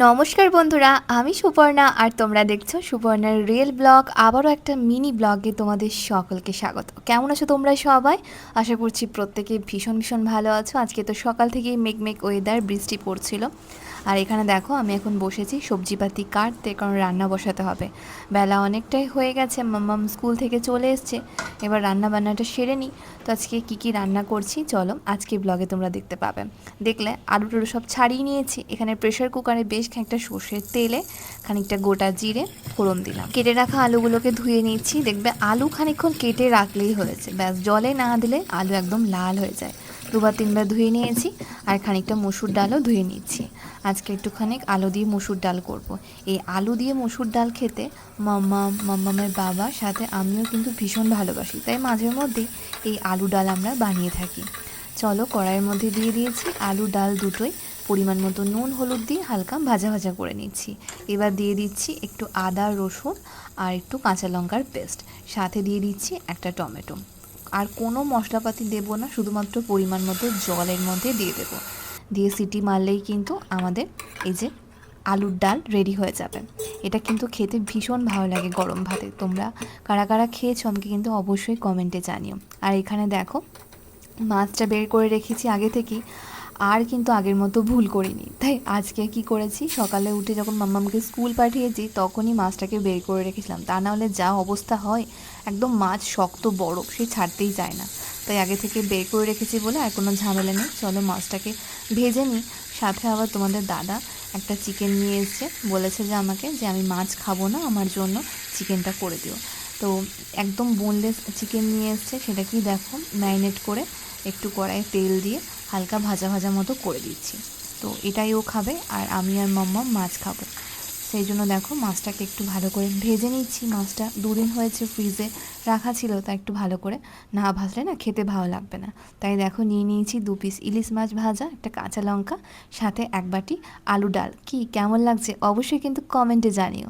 নমস্কার বন্ধুরা, আমি সুপর্ণা আর তোমরা দেখছো সুপর্ণার রিয়েল ব্লগ। আবারও একটা মিনি ব্লগে তোমাদের সকলকে স্বাগত। কেমন আছো তোমরা সবাই? আশা করছি প্রত্যেকে ভীষণ ভীষণ ভালো আছো। আজকে তো সকাল থেকেই মেঘ ওয়েদার, বৃষ্টি পড়ছিল। আর এখানে দেখো আমি এখন বসেছি সবজিপাতি কাটতে, কারণ রান্না বসাতে হবে। বেলা অনেকটাই হয়ে গেছে, মাম্মাম স্কুল থেকে চলে এসছে, এবার রান্না বান্নাটা সেরে নিই। তো আজকে কী রান্না করছি চলো আজকে ব্লগে তোমরা দেখতে পাবে। দেখলে আলু টুলু সব ছাড়িয়ে নিয়েছি। এখানে প্রেশার কুকারে বেশ খানিকটা সর্ষের তেলে খানিকটা গোটা জিরে ফোড়ন দিলাম। কেটে রাখা আলুগুলোকে ধুয়ে নিচ্ছি। দেখবে আলু খানিকক্ষণ কেটে রাখলেই হয়েছে, ব্যাস জলে না দিলে আলু একদম লাল হয়ে যায়। দুবার তিনবার ধুয়ে নিয়েছি। আর খানিকটা মসুর ডালও ধুয়ে নিচ্ছি। আজকে একটুখানি আলু দিয়ে মসুর ডাল করব। এই আলু দিয়ে মসুর ডাল খেতে মাম্মামের বাবা সাথে আমিও কিন্তু ভীষণ ভালোবাসি, তাই মাঝে মধ্যেই এই আলু ডাল আমরা বানিয়ে থাকি। চলো কড়াইয়ের মধ্যে দিয়ে দিয়েছি আলু ডাল দুটোই। পরিমাণ মতো নুন হলুদ দিয়ে হালকা ভাজা ভাজা করে নিচ্ছি। এবার দিয়ে দিচ্ছি একটু আদা রসুন আর একটু কাঁচা লঙ্কার পেস্ট, সাথে দিয়ে দিচ্ছি একটা টমেটো। আর কোনো মশলাপাতি দেবো না, শুধুমাত্র পরিমাণ মতো জলের মধ্যে দিয়ে দেবো। দিয়ে সিটি মারলেই কিন্তু আমাদের এই যে আলুর ডাল রেডি হয়ে যাবে। এটা কিন্তু খেতে ভীষণ ভালো লাগে গরম ভাতে। তোমরা কারা কারা খেয়েছো আমাকে কিন্তু অবশ্যই কমেন্টে জানিও। আর এখানে দেখো মাছটা বের করে রেখেছি আগে থেকেই, আর কিন্তু আগের মতো ভুল করিনি। তাই আজকে কি করেছি, সকালে উঠে যখন মাম্মামকে স্কুল পাঠিয়েছি তখনই মাছটাকে বের করে রেখেছিলাম, তা না হলে যা অবস্থা হয়, একদম মাছ শক্ত বরফ, সে ছাড়তেই চায় না। তাই আগে থেকে বের করে রেখেছি বলে আর কোনো ঝামেলা নেই। চলো মাছটাকে ভেজে নিই। সাথে আবার তোমাদের দাদা একটা চিকেন নিয়ে এসছে, বলেছে যে আমাকে যে আমি মাছ খাবো না, আমার জন্য চিকেনটা করে দিও। তো একদম বোনলেস চিকেন নিয়ে এসছে, সেটা কি দেখো ম্যারিনেট করে একটু কড়াইয়ে তেল দিয়ে হালকা ভাজা ভাজা মতো করে দিচ্ছি। তো এটাই ও খাবে, আর আমি আর মাম্মাম মাছ খাবো। সেই জন্য দেখো মাছটাকে একটু ভালো করে ভেজে নিচ্ছি। মাছটা দুদিন হয়েছে ফ্রিজে রাখা ছিল, তা একটু ভালো করে না ভাজলে না খেতে ভালো লাগবে না। তাই দেখো নিয়ে নিয়েছি 2 পিস ইলিশ মাছ ভাজা, একটা কাঁচা লঙ্কা, সাথে এক বাটি আলু ডাল। কি কেমন লাগছে অবশ্যই কিন্তু কমেন্টে জানিও।